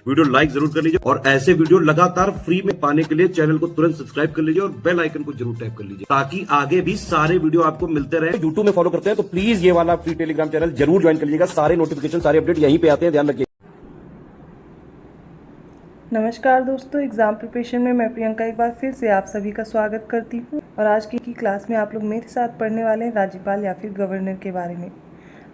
Video like जरूर कर लीजिए और ऐसे वीडियो लगातार फ्री में पाने के लिए चैनल को तुरंत सब्सक्राइब कर लीजिए और बेल आइकन को जरूर टैप कर लीजिए ताकि आगे भी सारे वीडियो आपको मिलते रहे। यूट्यूब में फॉलो करते हैं तो प्लीज ये वाला फ्री टेलीग्राम चैनल जरूर ज्वाइन कर लीजिएगा। सारे नोटिफिकेशन सारे अपडेट यहीं पे आते हैं, ध्यान रखिए। नमस्कार दोस्तों, एग्ज़ाम प्रिपरेशन में मैं प्रियंका एक बार फिर से आप सभी का स्वागत करती हूँ। और आज की क्लास में आप लोग मेरे साथ पढ़ने वाले हैं राज्यपाल या फिर गवर्नर के बारे में।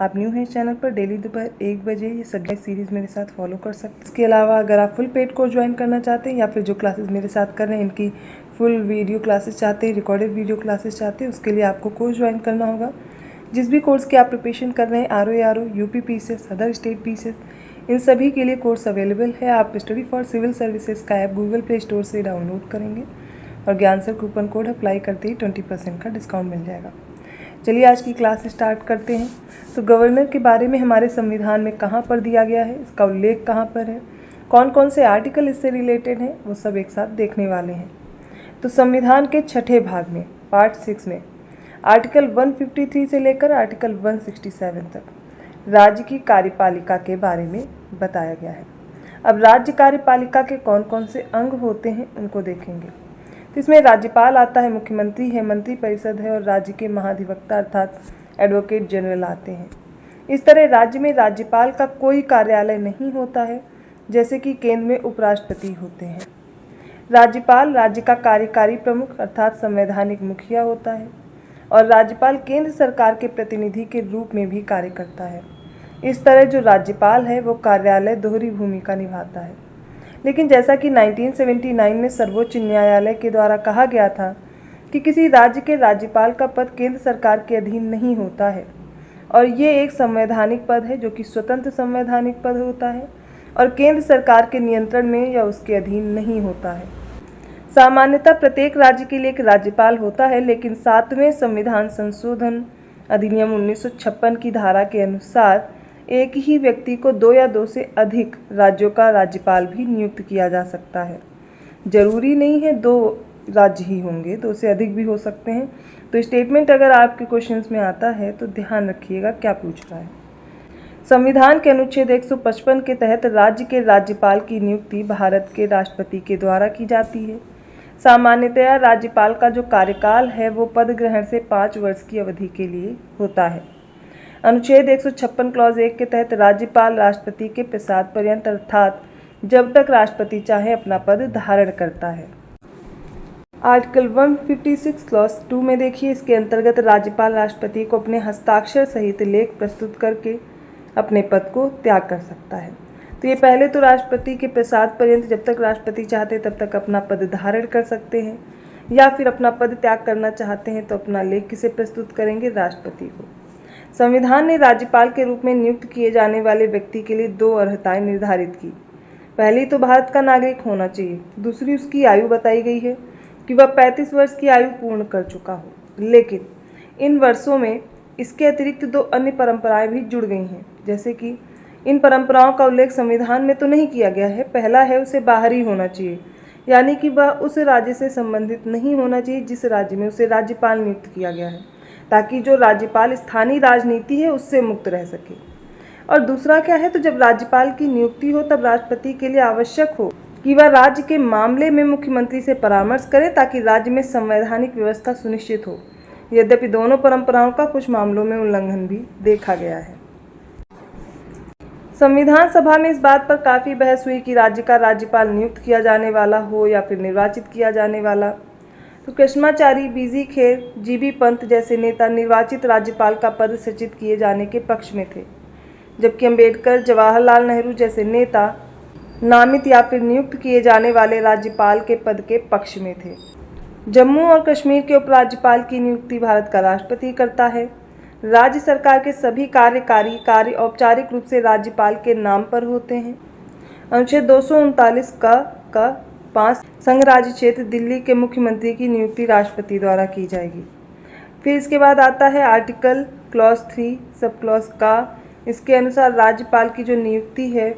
आप न्यू हैं इस चैनल पर, डेली दोपहर 1 बजे ये सब्जेक्ट सीरीज़ मेरे साथ फॉलो कर सकते हैं। इसके अलावा अगर आप फुल पेड कोर्स ज्वाइन करना चाहते हैं या फिर जो क्लासेस मेरे साथ कर रहे हैं इनकी फुल वीडियो क्लासेस चाहते हैं, रिकॉर्डेड वीडियो क्लासेस चाहते हैं, उसके लिए आपको कोर्स ज्वाइन करना होगा। जिस भी कोर्स की आप प्रिपरेशन कर रहे हैं, RO, UP PCS, other state PCS, इन सभी के लिए कोर्स अवेलेबल है। आप स्टडी फॉर सिविल सर्विसेज का ऐप गूगल प्ले स्टोर से डाउनलोड करेंगे और ज्ञान सर कूपन कोड अप्लाई करते ही 20% का डिस्काउंट मिल जाएगा। चलिए आज की क्लास स्टार्ट करते हैं। तो गवर्नर के बारे में हमारे संविधान में कहाँ पर दिया गया है, इसका उल्लेख कहाँ पर है, कौन कौन से आर्टिकल इससे रिलेटेड हैं, वो सब एक साथ देखने वाले हैं। तो संविधान के छठे भाग में पार्ट 6 में आर्टिकल 153 से लेकर आर्टिकल 167 तक राज्य की कार्यपालिका के बारे में बताया गया है। अब राज्य कार्यपालिका के कौन कौन से अंग होते हैं उनको देखेंगे। तो इसमें राज्यपाल आता है, मुख्यमंत्री है, मंत्री परिषद है और राज्य के महाधिवक्ता अर्थात एडवोकेट जनरल आते हैं। इस तरह राज्य में राज्यपाल का कोई कार्यालय नहीं होता है, जैसे कि केंद्र में उपराष्ट्रपति होते हैं। राज्यपाल राज्य का कार्यकारी प्रमुख अर्थात संवैधानिक मुखिया होता है और राज्यपाल केंद्र सरकार के प्रतिनिधि के रूप में भी कार्य करता है। इस तरह जो राज्यपाल है वो कार्यालय दोहरी भूमिका निभाता है। लेकिन जैसा कि 1979 में सर्वोच्च न्यायालय के द्वारा कहा गया था कि किसी राज्य के राज्यपाल का पद केंद्र सरकार के अधीन नहीं होता है और ये एक संवैधानिक पद है जो कि स्वतंत्र संवैधानिक पद होता है और केंद्र सरकार के नियंत्रण में या उसके अधीन नहीं होता है। सामान्यतः प्रत्येक राज्य के लिए एक राज्यपाल होता है, लेकिन 7वें संविधान संशोधन अधिनियम 1956 की धारा के अनुसार एक ही व्यक्ति को 2 या 2 से अधिक राज्यों का राज्यपाल भी नियुक्त किया जा सकता है। जरूरी नहीं है 2 राज्य ही होंगे, 2 से अधिक भी हो सकते हैं। तो स्टेटमेंट अगर आपके क्वेश्चंस में आता है तो ध्यान रखिएगा क्या पूछ रहा है। संविधान के अनुच्छेद 155 के तहत राज्य के राज्यपाल की नियुक्ति भारत के राष्ट्रपति के द्वारा की जाती है। सामान्यतया राज्यपाल का जो कार्यकाल है वो पद ग्रहण से 5 वर्ष की अवधि के लिए होता है। अनुच्छेद 156 क्लॉज 1 के तहत राज्यपाल राष्ट्रपति के प्रसाद पर्यंत अर्थात जब तक राष्ट्रपति चाहे अपना पद धारण करता है। आर्टिकल 156 क्लॉज 2 में देखिए, इसके अंतर्गत राज्यपाल राष्ट्रपति को अपने हस्ताक्षर सहित लेख प्रस्तुत करके अपने पद को त्याग कर सकता है। तो ये पहले तो राष्ट्रपति के प्रसाद पर्यंत जब तक राष्ट्रपति चाहते तब तक अपना पद धारण कर सकते हैं, या फिर अपना पद त्याग करना चाहते हैं तो अपना लेख किसे प्रस्तुत करेंगे, राष्ट्रपति को। संविधान ने राज्यपाल के रूप में नियुक्त किए जाने वाले व्यक्ति के लिए 2 अर्हताएं निर्धारित की। पहली तो भारत का नागरिक होना चाहिए, दूसरी उसकी आयु बताई गई है कि वह 35 वर्ष की आयु पूर्ण कर चुका हो। लेकिन इन वर्षों में इसके अतिरिक्त 2 अन्य परंपराएं भी जुड़ गई हैं, जैसे कि इन परंपराओं का उल्लेख संविधान में तो नहीं किया गया है। पहला है उसे बाहरी होना चाहिए, यानी कि वह उस राज्य से संबंधित नहीं होना चाहिए जिस राज्य में उसे राज्यपाल नियुक्त किया गया है, ताकि जो राज्यपाल स्थानीय राजनीति है उससे मुक्त रह सके। और दूसरा क्या है, तो जब राज्यपाल की नियुक्ति हो तब राष्ट्रपति के लिए आवश्यक हो कि वह राज्य के मामले में मुख्यमंत्री से परामर्श करे ताकि राज्य में संवैधानिक व्यवस्था सुनिश्चित हो। यद्यपि दोनों परंपराओं का कुछ मामलों में उल्लंघन भी देखा गया है। संविधान सभा में इस बात पर काफ़ी बहस हुई कि राज्य का राज्यपाल नियुक्त किया जाने वाला हो या फिर निर्वाचित किया जाने वाला। तो कृष्णाचारी, BG खेर, GB पंत जैसे नेता निर्वाचित राज्यपाल का पद सृजित किए जाने के पक्ष में थे, जबकि अंबेडकर, जवाहरलाल नेहरू जैसे नेता नामित या फिर नियुक्त किए जाने वाले राज्यपाल के पद के पक्ष में थे। जम्मू और कश्मीर के उपराज्यपाल की नियुक्ति भारत का राष्ट्रपति करता है। राज्य सरकार के सभी कार्यकारी कार्य औपचारिक रूप से राज्यपाल के नाम पर होते हैं। अनुच्छेद 239 का 5 संघ राज्य क्षेत्र दिल्ली के मुख्यमंत्री की नियुक्ति राष्ट्रपति द्वारा की जाएगी। फिर इसके बाद आता है आर्टिकल क्लॉज 3 सब क्लॉज का। इसके अनुसार राज्यपाल की जो नियुक्ति है,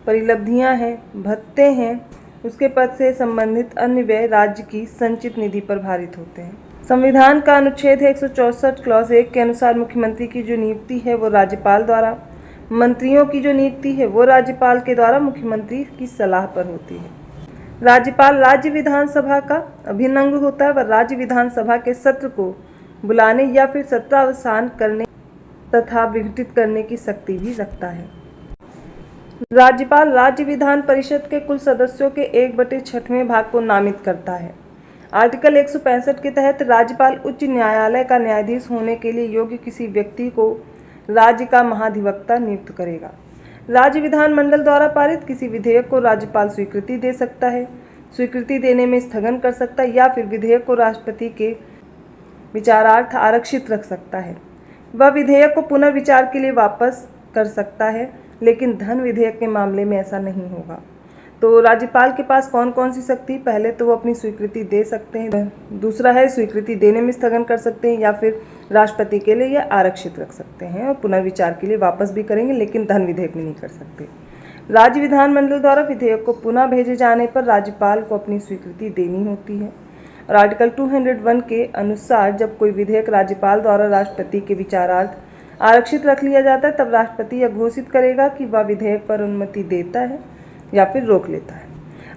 परिलब्धियां हैं, भत्ते हैं, उसके पद से संबंधित अन्य व्यय राज्य की संचित निधि पर भारित होते हैं। संविधान का अनुच्छेद है 164 क्लॉज 1 के अनुसार मुख्यमंत्री की जो नियुक्ति है वो राज्यपाल द्वारा मंत्रियों की जो नियुक्ति है वो राज्यपाल के द्वारा मुख्यमंत्री की सलाह पर होती है। राज्यपाल राज्य विधानसभा का अभिन्न अंग होता है। वह राज्य विधानसभा के सत्र को बुलाने या फिर सत्रावसान करने तथा विघटित करने की शक्ति भी रखता है। राज्यपाल राज्य विधान परिषद के कुल सदस्यों के 1/6वें भाग को नामित करता है। आर्टिकल 165 के तहत राज्यपाल उच्च न्यायालय का न्यायाधीश होने के लिए योग्य किसी व्यक्ति को राज्य का महाधिवक्ता नियुक्त करेगा। राज्य विधानमंडल द्वारा पारित किसी विधेयक को राज्यपाल स्वीकृति दे सकता है, स्वीकृति देने में स्थगन कर सकता है या फिर विधेयक को राष्ट्रपति के विचारार्थ आरक्षित रख सकता है। वह विधेयक को पुनर्विचार के लिए वापस कर सकता है, लेकिन धन विधेयक के मामले में ऐसा नहीं होगा। तो राज्यपाल के पास कौन कौन सी शक्ति, पहले तो वो अपनी स्वीकृति दे सकते हैं, दूसरा है स्वीकृति देने में स्थगन कर सकते हैं या फिर राष्ट्रपति के लिए यह आरक्षित रख सकते हैं और पुनर्विचार के लिए वापस भी करेंगे, लेकिन धन विधेयक में नहीं कर सकते। राज्य विधानमंडल द्वारा विधेयक को पुनः भेजे जाने पर राज्यपाल को अपनी स्वीकृति देनी होती है। और आर्टिकल 201 के अनुसार जब कोई विधेयक राज्यपाल द्वारा राष्ट्रपति के विचारार्थ आरक्षित रख लिया जाता है, तब राष्ट्रपति यह घोषित करेगा कि वह विधेयक पर अनुमति देता है या फिर रोक लेता है।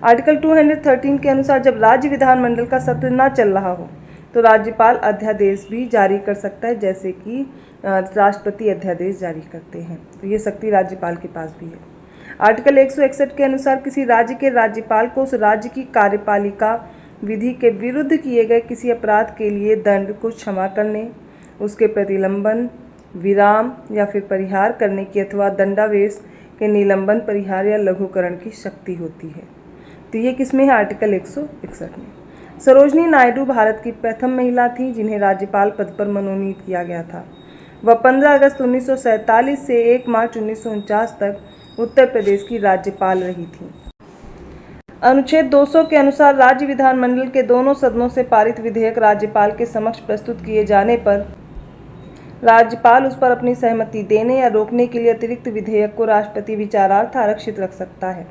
आर्टिकल 213 के अनुसार जब राज्य विधानमंडल का सत्र न चल रहा हो तो राज्यपाल अध्यादेश भी जारी कर सकता है, जैसे कि राष्ट्रपति अध्यादेश जारी करते हैं। तो ये शक्ति राज्यपाल के पास भी है। आर्टिकल 161 के अनुसार किसी राज्य के राज्यपाल को उस राज्य की कार्यपालिका विधि के विरुद्ध किए गए किसी अपराध के लिए दंड को क्षमा करने, उसके प्रतिलंबन, विराम या फिर परिहार करने की अथवा दंडावेश के निलंबन, परिहार या लघुकरण की शक्ति होती है। तो ये किसमें है? आर्टिकल 161 में। सरोजनी नायडू भारत की प्रथम महिला थी जिन्हें राज्यपाल पद पर मनोनीत किया गया था। वह 15 अगस्त 1947 से 1 मार्च 1949 तक उत्तर प्रदेश की राज्यपाल रही थी। अनुच्छेद 200 के अनुसार राज्य विधानमंडल के दोनों सदनों से पारित विधेयक राज्यपाल के समक्ष प्रस्तुत किए जाने पर राज्यपाल उस पर अपनी सहमति देने या रोकने के लिए अतिरिक्त विधेयक को राष्ट्रपति विचारार्थ आरक्षित रख सकता है।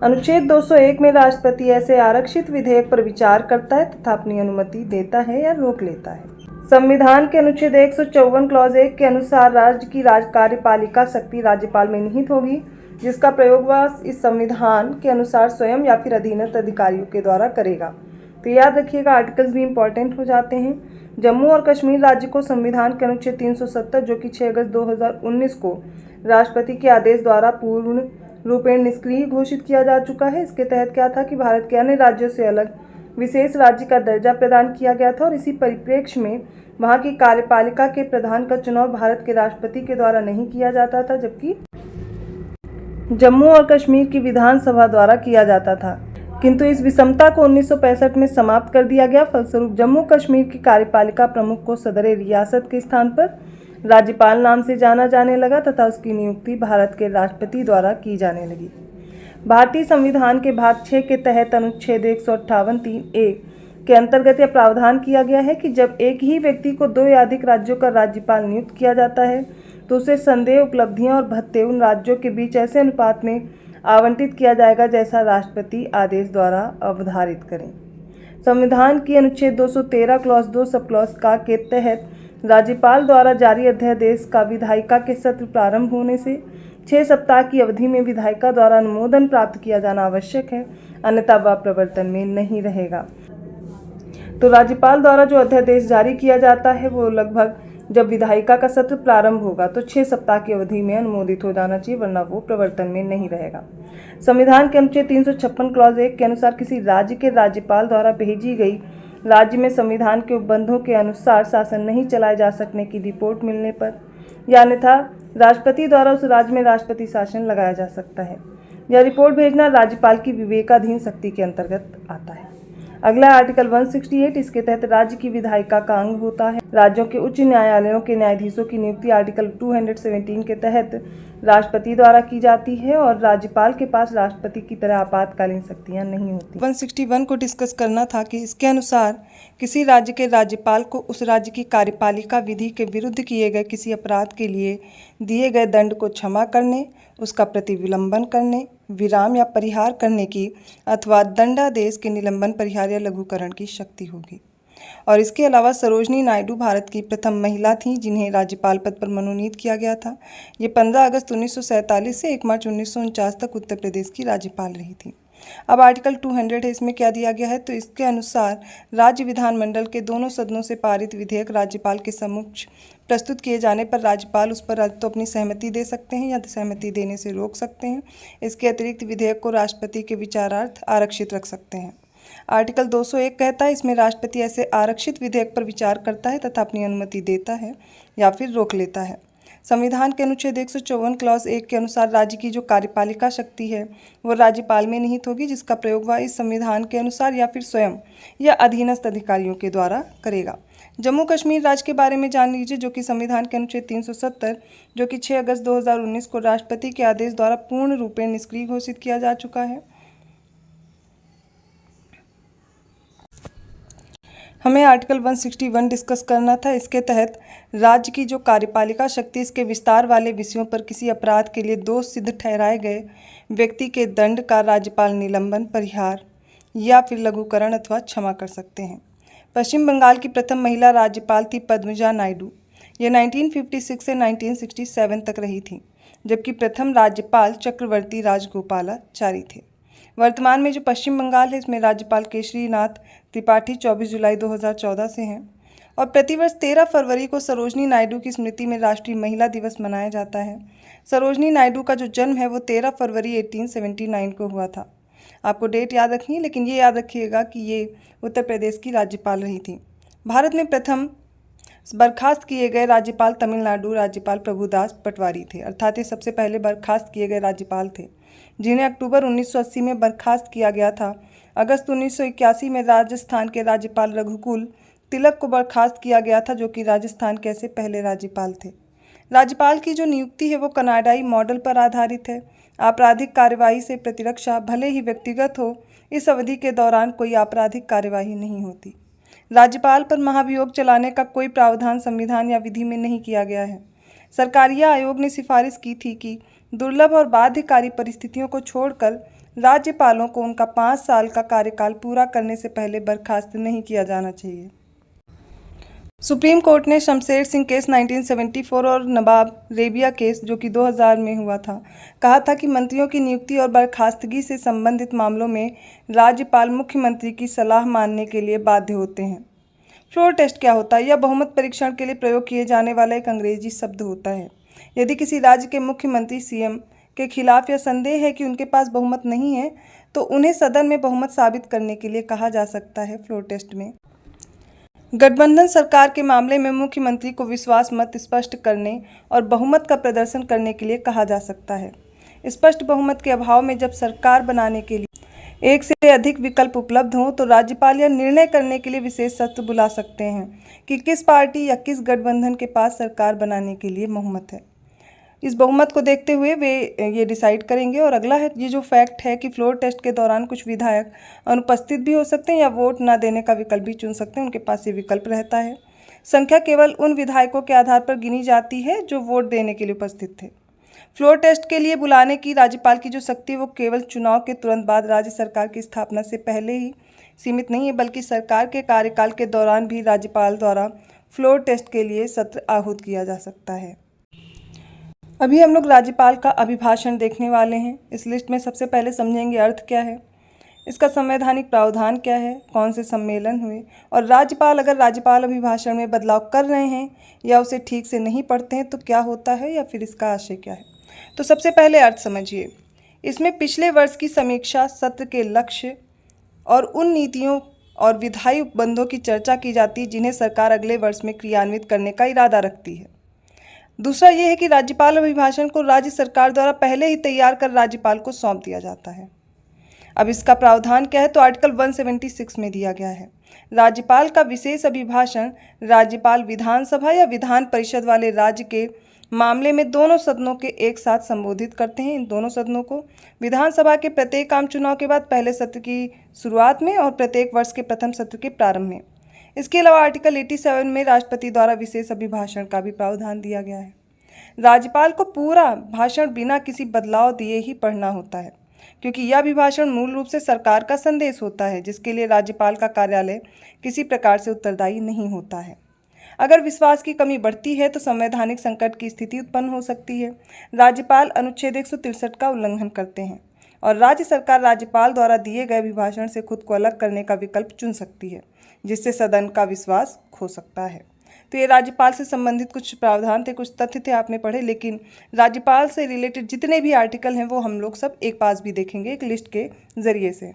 अनुच्छेद 201 में राष्ट्रपति ऐसे आरक्षित विधेयक पर विचार करता है तथा अपनी अनुमति देता है या रोक लेता है। संविधान के अनुच्छेद 154 क्लॉज 1 के अनुसार राज्य की कार्यपालिका शक्ति राज्यपाल में निहित होगी, जिसका प्रयोग वह इस संविधान के अनुसार स्वयं या फिर अधीनस्थ अधिकारियों के द्वारा करेगा। तो याद रखिएगा, आर्टिकल्स भी इंपॉर्टेंट हो जाते हैं। जम्मू और कश्मीर राज्य को संविधान के अनुच्छेद 370 जो कि 6 अगस्त 2019 को राष्ट्रपति के आदेश द्वारा पूर्ण रूपेण निष्क्रिय घोषित किया जा चुका है। इसके तहत क्या था कि भारत के अन्य राज्यों से अलग विशेष राज्य का दर्जा प्रदान किया गया था और इसी परिप्रेक्ष्य में वहाँ की कार्यपालिका के प्रधान का चुनाव भारत के राष्ट्रपति के द्वारा नहीं किया जाता था, जबकि जम्मू और कश्मीर की विधानसभा द्वारा किया जाता था। किंतु इस विषमता को 1965 में समाप्त कर दिया गया। फलस्वरूप जम्मू कश्मीर की कार्यपालिका प्रमुख को सदर रियासत के स्थान पर राज्यपाल नाम से जाना जाने लगा तथा उसकी नियुक्ति भारत के राष्ट्रपति द्वारा की जाने लगी। भारतीय संविधान के भाग 6 के तहत अनुच्छेद 158(3)(a) के अंतर्गत यह प्रावधान किया गया है कि जब एक ही व्यक्ति को 2 या अधिक राज्यों का राज्यपाल नियुक्त किया जाता है तो उसे संदेह, उपलब्धियां और भत्ते उन राज्यों के बीच ऐसे अनुपात में आवंटित किया जाएगा जैसा राष्ट्रपति आदेश द्वारा अवधारित करें। संविधान की अनुच्छेद 213 क्लॉज 2 सब क्लॉज का के तहत राज्यपाल द्वारा जारी अध्यादेश का विधायिका के सत्र प्रारंभ होने से 6 सप्ताह की अवधि में विधायिका द्वारा अनुमोदन प्राप्त किया जाना आवश्यक है, अन्यथा वह प्रवर्तन में नहीं रहेगा। तो राज्यपाल द्वारा जो अध्यादेश जारी किया जाता है वो लगभग जब विधायिका का सत्र प्रारंभ होगा तो 6 सप्ताह की अवधि में अनुमोदित हो जाना चाहिए, वरना वो प्रवर्तन में नहीं रहेगा। संविधान के अनुच्छेद 356 क्लॉज 1 के अनुसार किसी राज्य के राज्यपाल द्वारा भेजी गई राज्य में संविधान के उपबंधों के अनुसार शासन नहीं चलाए जा सकने की रिपोर्ट मिलने पर या अन्यथा राष्ट्रपति द्वारा उस राज्य में राष्ट्रपति शासन लगाया जा सकता है। यह रिपोर्ट भेजना राज्यपाल की विवेकाधीन शक्ति के अंतर्गत आता है। अगला आर्टिकल 168, इसके तहत राज्य की विधायिका का अंग होता है। राज्यों के उच्च न्यायालयों के न्यायाधीशों की नियुक्ति आर्टिकल 217 के तहत राष्ट्रपति द्वारा की जाती है और राज्यपाल के पास राष्ट्रपति की तरह आपातकालीन शक्तियां नहीं होती। 161 को डिस्कस करना था कि इसके अनुसार किसी राज्य के राज्यपाल को उस राज्य की कार्यपालिका विधि के विरुद्ध किए गए किसी अपराध के लिए दिए गए दंड को क्षमा करने, उसका प्रतिविलंबन करने, विराम या परिहार करने की अथवा दंडादेश के निलंबन, परिहार या लघुकरण की शक्ति होगी। और इसके अलावा सरोजनी नायडू भारत की प्रथम महिला थीं जिन्हें राज्यपाल पद पर मनोनीत किया गया था। ये 15 अगस्त 1947 से 1 मार्च 1949 तक उत्तर प्रदेश की राज्यपाल रही थी। अब आर्टिकल 200 है, इसमें क्या दिया गया है, तो इसके अनुसार राज्य विधानमंडल के दोनों सदनों से पारित विधेयक राज्यपाल के समक्ष प्रस्तुत किए जाने पर राज्यपाल उस पर तो अपनी सहमति दे सकते हैं या सहमति देने से रोक सकते हैं। इसके अतिरिक्त विधेयक को राष्ट्रपति के विचारार्थ आरक्षित रख सकते हैं। आर्टिकल 201 कहता है इसमें राष्ट्रपति ऐसे आरक्षित विधेयक पर विचार करता है तथा अपनी अनुमति देता है या फिर रोक लेता है। संविधान के अनुच्छेद 154 क्लॉज 1 के अनुसार राज्य की जो कार्यपालिका शक्ति है वो राज्यपाल में निहित होगी, जिसका प्रयोग वह इस संविधान के अनुसार या फिर स्वयं या अधीनस्थ अधिकारियों के द्वारा करेगा। जम्मू कश्मीर राज्य के बारे में जान लीजिए, जो कि संविधान के अनुच्छेद 370 जो कि 6 अगस्त 2019 को राष्ट्रपति के आदेश द्वारा पूर्ण रूपेण निष्क्रिय घोषित किया जा चुका है। हमें आर्टिकल 161 डिस्कस करना था। इसके तहत राज्य की जो कार्यपालिका शक्ति, इसके विस्तार वाले विषयों पर किसी अपराध के लिए दोष सिद्ध ठहराए गए व्यक्ति के दंड का राज्यपाल निलंबन, परिहार या फिर लघुकरण अथवा क्षमा कर सकते हैं। पश्चिम बंगाल की प्रथम महिला राज्यपाल थी पद्मजा नायडू। ये 1956 से 1967 तक रही थी, जबकि प्रथम राज्यपाल चक्रवर्ती राजगोपालाचारी थे। वर्तमान में जो पश्चिम बंगाल है इसमें राज्यपाल केशरीनाथ त्रिपाठी 24 जुलाई 2014 से हैं। और प्रतिवर्ष 13 फरवरी को सरोजनी नायडू की स्मृति में राष्ट्रीय महिला दिवस मनाया जाता है। सरोजनी नायडू का जो जन्म है वो 13 फरवरी 1879 को हुआ था। आपको डेट याद रखनी है, लेकिन ये याद रखिएगा कि ये उत्तर प्रदेश की राज्यपाल रही थी। भारत में प्रथम बर्खास्त किए गए राज्यपाल तमिलनाडु राज्यपाल प्रभुदास पटवारी थे, अर्थात ये सबसे पहले बर्खास्त किए गए राज्यपाल थे, जिन्हें अक्टूबर 1980 में बर्खास्त किया गया था। अगस्त 1981 में राजस्थान के राज्यपाल रघुकुल तिलक को बर्खास्त किया गया था, जो कि राजस्थान के ऐसे पहले राज्यपाल थे। राज्यपाल की जो नियुक्ति है वो कनाडाई मॉडल पर आधारित है। आपराधिक कार्यवाही से प्रतिरक्षा भले ही व्यक्तिगत हो, इस अवधि के दौरान कोई आपराधिक कार्यवाही नहीं होती। राज्यपाल पर महाभियोग चलाने का कोई प्रावधान संविधान या विधि में नहीं किया गया है। सरकारिया आयोग ने सिफारिश की थी कि दुर्लभ और बाध्यकारी परिस्थितियों को छोड़कर राज्यपालों को उनका 5 साल का कार्यकाल पूरा करने से पहले बर्खास्त नहीं किया जाना चाहिए। सुप्रीम कोर्ट ने शमशेर सिंह केस 1974 और नवाब रेबिया केस जो कि 2000 में हुआ था, कहा था कि मंत्रियों की नियुक्ति और बर्खास्तगी से संबंधित मामलों में राज्यपाल मुख्यमंत्री की सलाह मानने के लिए बाध्य होते हैं। फ्लोर टेस्ट क्या होता है? यह बहुमत परीक्षण के लिए प्रयोग किए जाने वाला एक अंग्रेजी शब्द होता है। यदि किसी राज्य के मुख्यमंत्री सीएम के खिलाफ यह संदेह है कि उनके पास बहुमत नहीं है, तो उन्हें सदन में बहुमत साबित करने के लिए कहा जा सकता है फ्लोर टेस्ट में। गठबंधन सरकार के मामले में मुख्यमंत्री को विश्वास मत स्पष्ट करने और बहुमत का प्रदर्शन करने के लिए कहा जा सकता है। स्पष्ट बहुमत के अभाव में जब सरकार बनाने के लिए एक से अधिक विकल्प उपलब्ध हों, तो राज्यपाल यह निर्णय करने के लिए विशेष सत्र बुला सकते हैं कि किस पार्टी या किस गठबंधन के पास सरकार बनाने के लिए बहुमत है। इस बहुमत को देखते हुए वे ये डिसाइड करेंगे। और अगला है ये जो फैक्ट है कि फ्लोर टेस्ट के दौरान कुछ विधायक अनुपस्थित भी हो सकते हैं या वोट ना देने का विकल्प भी चुन सकते हैं, उनके पास ये विकल्प रहता है। संख्या केवल उन विधायकों के आधार पर गिनी जाती है जो वोट देने के लिए उपस्थित थे। फ्लोर टेस्ट के लिए बुलाने की राज्यपाल की जो शक्ति है वो केवल चुनाव के तुरंत बाद राज्य सरकार की स्थापना से पहले ही सीमित नहीं है, बल्कि सरकार के कार्यकाल के दौरान भी राज्यपाल द्वारा फ्लोर टेस्ट के लिए सत्र आहूत किया जा सकता है। अभी हम लोग राज्यपाल का अभिभाषण देखने वाले हैं। इस लिस्ट में सबसे पहले समझेंगे अर्थ क्या है, इसका संवैधानिक प्रावधान क्या है, कौन से सम्मेलन हुए, और राज्यपाल अगर राज्यपाल अभिभाषण में बदलाव कर रहे हैं या उसे ठीक से नहीं पढ़ते हैं तो क्या होता है या फिर इसका आशय क्या है। तो सबसे पहले अर्थ समझिए। इसमें पिछले वर्ष की समीक्षा, सत्र के लक्ष्य और उन नीतियों और विधायी उपबंधों की चर्चा की जाती है जिन्हें सरकार अगले वर्ष में क्रियान्वित करने का इरादा रखती है। दूसरा ये है कि राज्यपाल अभिभाषण को राज्य सरकार द्वारा पहले ही तैयार कर राज्यपाल को सौंप दिया जाता है। अब इसका प्रावधान क्या है, तो आर्टिकल 176 में दिया गया है। राज्यपाल का विशेष अभिभाषण राज्यपाल विधानसभा या विधान परिषद वाले राज्य के मामले में दोनों सदनों के एक साथ संबोधित करते हैं। इन दोनों सदनों को विधानसभा के प्रत्येक आम चुनाव के बाद पहले सत्र की शुरुआत में और प्रत्येक वर्ष के प्रथम सत्र के प्रारंभ में। इसके अलावा आर्टिकल 87 में राष्ट्रपति द्वारा विशेष अभिभाषण का भी प्रावधान दिया गया है। राज्यपाल को पूरा भाषण बिना किसी बदलाव दिए ही पढ़ना होता है। क्योंकि यह अभिभाषण मूल रूप से सरकार का संदेश होता है, जिसके लिए राज्यपाल का कार्यालय किसी प्रकार से उत्तरदायी नहीं होता है। अगर विश्वास की कमी बढ़ती है तो संवैधानिक संकट की स्थिति उत्पन्न हो सकती है। राज्यपाल अनुच्छेद 163 का उल्लंघन करते हैं और राज्य सरकार राज्यपाल द्वारा दिए गए अभिभाषण से खुद को अलग करने का विकल्प चुन सकती है, जिससे सदन का विश्वास खो सकता है। तो ये राज्यपाल से संबंधित कुछ प्रावधान थे, कुछ तथ्य थे, आपने पढ़े। लेकिन राज्यपाल से रिलेटेड जितने भी आर्टिकल हैं वो हम लोग सब एक पास भी देखेंगे एक लिस्ट के जरिए से।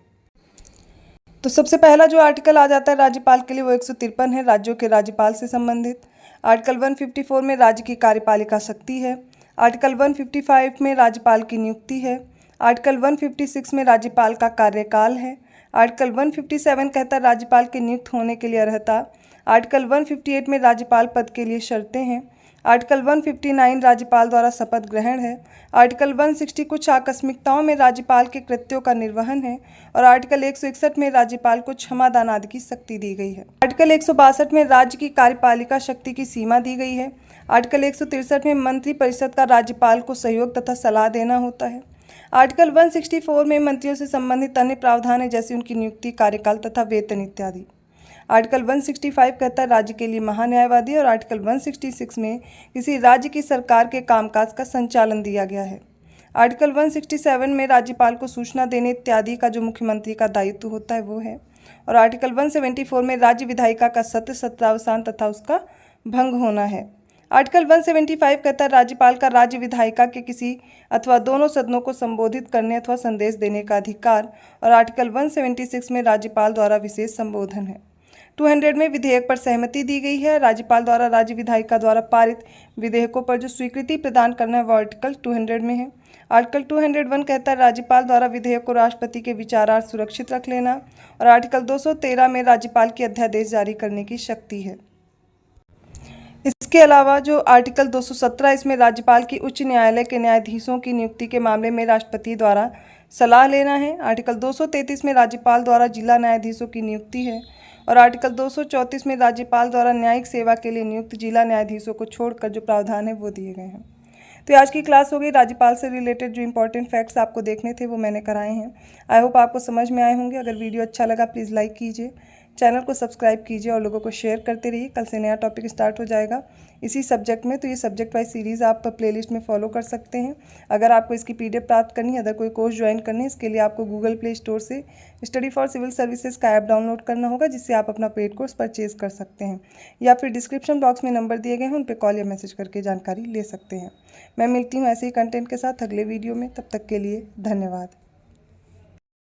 तो सबसे पहला जो आर्टिकल आ जाता है राज्यपाल के लिए वो 153 है, राज्यों के राज्यपाल से संबंधित। आर्टिकल 154 में राज्य की कार्यपालिका शक्ति है। आर्टिकल 155 में राज्यपाल की नियुक्ति है। आर्टिकल 156 में राज्यपाल का कार्यकाल है। आर्टिकल 157 कहता है राज्यपाल के नियुक्त होने के लिए अर्हता। आर्टिकल 158 में राज्यपाल पद के लिए शर्तें हैं। आर्टिकल 159 राज्यपाल द्वारा शपथ ग्रहण है। आर्टिकल 160 कुछ आकस्मिकताओं में राज्यपाल के कृत्यों का निर्वहन है। और आर्टिकल 161 में राज्यपाल को क्षमादान आदि की शक्ति दी गई है। आर्टिकल 162 में राज्य की कार्यपालिका शक्ति की सीमा दी गई है। आर्टिकल 163 में मंत्रिपरिषद का राज्यपाल को सहयोग तथा सलाह देना होता है। आर्टिकल 164 में मंत्रियों से संबंधित अन्य प्रावधान है, जैसे उनकी नियुक्ति, कार्यकाल तथा वेतन इत्यादि। आर्टिकल 165 कहता है राज्य के लिए महान्यायवादी। और आर्टिकल 166 में किसी राज्य की सरकार के कामकाज का संचालन दिया गया है। आर्टिकल 167 में राज्यपाल को सूचना देने इत्यादि का जो मुख्यमंत्री का दायित्व होता है वो है। और आर्टिकल 174 में राज्य विधायिका का सत्तावसान तथा उसका भंग होना है। आर्टिकल 175 कहता है राज्यपाल का राज्य विधायिका के किसी अथवा दोनों सदनों को संबोधित करने अथवा संदेश देने का अधिकार। और आर्टिकल 176 में राज्यपाल द्वारा विशेष संबोधन है। 200 में विधेयक पर सहमति दी गई है। राज्यपाल द्वारा राज्य विधायिका द्वारा पारित विधेयकों पर जो स्वीकृति प्रदान करना है वो आर्टिकल 200 में है। आर्टिकल 201 कहता है राज्यपाल द्वारा विधेयक को राष्ट्रपति के विचारार्थ सुरक्षित रख लेना। और आर्टिकल 213 में राज्यपाल की अध्यादेश जारी करने की शक्ति है। इसके अलावा जो आर्टिकल 217 इसमें राज्यपाल की उच्च न्यायालय के न्यायाधीशों की नियुक्ति के मामले में राष्ट्रपति द्वारा सलाह लेना है। आर्टिकल 233 में राज्यपाल द्वारा जिला न्यायाधीशों की नियुक्ति है। और आर्टिकल 234 में राज्यपाल द्वारा न्यायिक सेवा के लिए नियुक्त जिला न्यायाधीशों को छोड़कर जो प्रावधान है वो दिए गए हैं। तो आज की क्लास हो गई राज्यपाल से रिलेटेड जो इंपॉर्टेंट फैक्ट्स आपको देखने थे वो मैंने कराए हैं। आई होप आपको समझ में आए होंगे। अगर वीडियो अच्छा लगा प्लीज़ लाइक कीजिए, चैनल को सब्सक्राइब कीजिए और लोगों को शेयर करते रहिए। कल से नया टॉपिक स्टार्ट हो जाएगा इसी सब्जेक्ट में, तो ये सब्जेक्ट वाइज सीरीज़ आप प्लेलिस्ट में फॉलो कर सकते हैं। अगर आपको इसकी PDF प्राप्त करनी है, अगर कोई कोर्स ज्वाइन करनी है, इसके लिए आपको गूगल प्ले स्टोर से स्टडी फॉर सिविल सर्विसेज का ऐप डाउनलोड करना होगा, जिससे आप अपना पेड कोर्स परचेज कर सकते हैं। या फिर डिस्क्रिप्शन बॉक्स में नंबर दिए गए हैं, उन पर कॉल या मैसेज करके जानकारी ले सकते हैं। मैं मिलती हूँ ऐसे ही कंटेंट के साथ अगले वीडियो में। तब तक के लिए धन्यवाद।